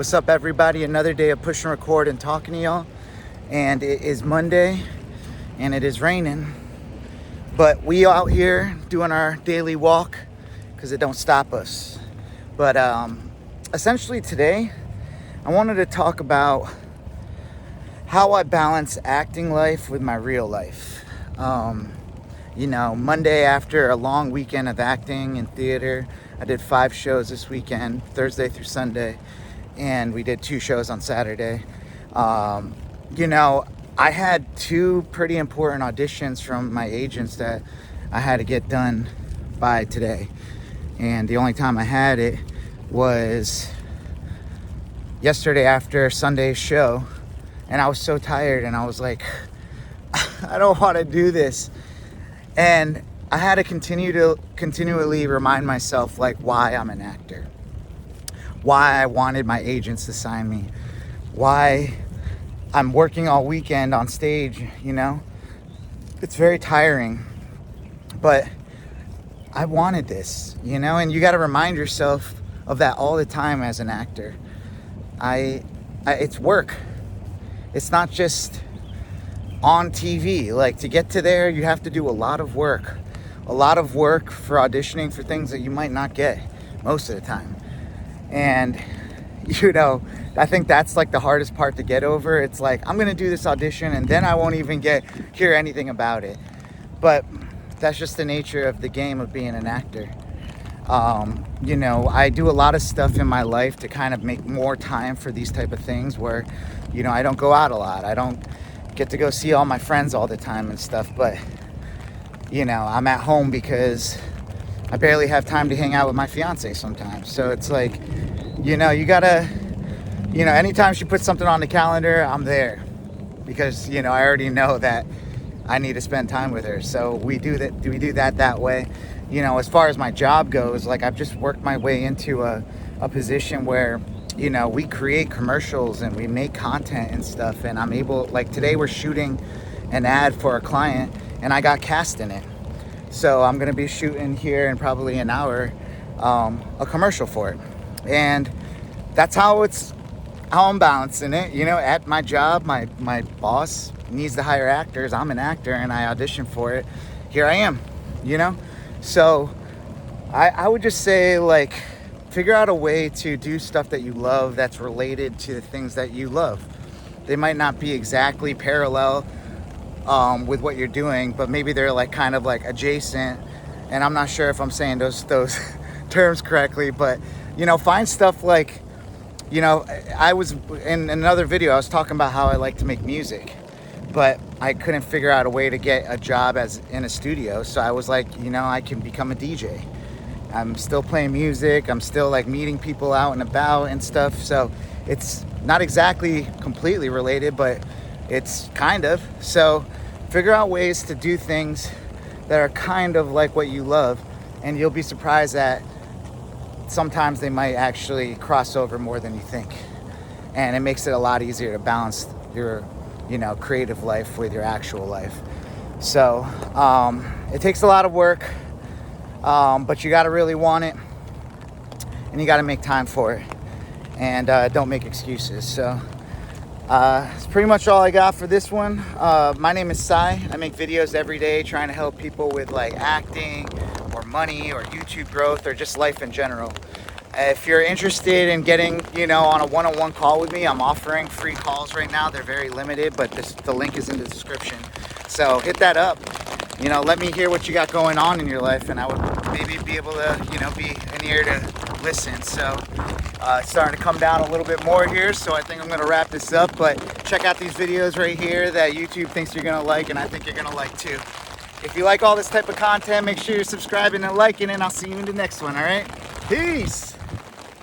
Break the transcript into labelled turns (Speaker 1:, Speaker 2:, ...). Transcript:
Speaker 1: What's up, everybody? Another day of push and record and talking to y'all. And it is Monday and it is raining, but we out here doing our daily walk because it don't stop us. But essentially today I wanted to talk about how I balance acting life with my real life. Monday, after a long weekend of acting in theater, I did 5 shows this weekend, Thursday through Sunday, and we did 2 shows on Saturday. I had 2 pretty important auditions from my agents that I had to get done by today. And the only time I had it was yesterday after Sunday's show. And I was so tired and I was like, I don't want to do this. And I had to continually remind myself like why I'm an actor. Why I wanted my agents to sign me. Why I'm working all weekend on stage, It's very tiring. But I wanted this, and you got to remind yourself of that all the time as an actor. It's work. It's not just on TV. Like, to get to there, you have to do a lot of work. A lot of work for auditioning for things that you might not get most of the time. And, I think that's like the hardest part to get over. It's like, I'm going to do this audition and then I won't even hear anything about it. But that's just the nature of the game of being an actor. I do a lot of stuff in my life to kind of make more time for these type of things where, I don't go out a lot. I don't get to go see all my friends all the time and stuff. But, I'm at home because I barely have time to hang out with my fiancé sometimes. So it's like, you gotta, anytime she puts something on the calendar, I'm there. Because, I already know that I need to spend time with her. So we do that way. As far as my job goes, like, I've just worked my way into a position where, we create commercials and we make content and stuff. And I'm able, like, today we're shooting an ad for a client and I got cast in it. So I'm going to be shooting here in probably an hour, a commercial for it. And that's how I'm balancing it. At my job, my boss needs to hire actors. I'm an actor and I audition for it. Here I am, So I would just say, like, figure out a way to do stuff that you love that's related to the things that you love. They might not be exactly parallel with what you're doing, but maybe they're like kind of like adjacent. And I'm not sure if I'm saying those terms correctly, but find stuff like, I was in another video, I was talking about how I like to make music, but I couldn't figure out a way to get a job in a studio. So I was like, I can become a DJ. I'm still playing music. I'm still like meeting people out and about and stuff. So it's not exactly completely related, but it's kind of. So figure out ways to do things that are kind of like what you love, and you'll be surprised that sometimes they might actually cross over more than you think. And it makes it a lot easier to balance your, creative life with your actual life. So it takes a lot of work, but you got to really want it, and you got to make time for it, and don't make excuses. So it's pretty much all I got for this one. My name is Sai. I make videos every day trying to help people with like acting or money or YouTube growth or just life in general. If you're interested in getting, on a one-on-one call with me, I'm offering free calls right now. They're very limited, but the link is in the description. So hit that up. Let me hear what you got going on in your life, and I would maybe be able to, be an ear to listen. So it's starting to come down a little bit more here, so I think I'm going to wrap this up. But check out these videos right here that YouTube thinks you're going to like, and I think you're going to like too. If you like all this type of content, make sure you're subscribing and liking, and I'll see you in the next one, all right? Peace!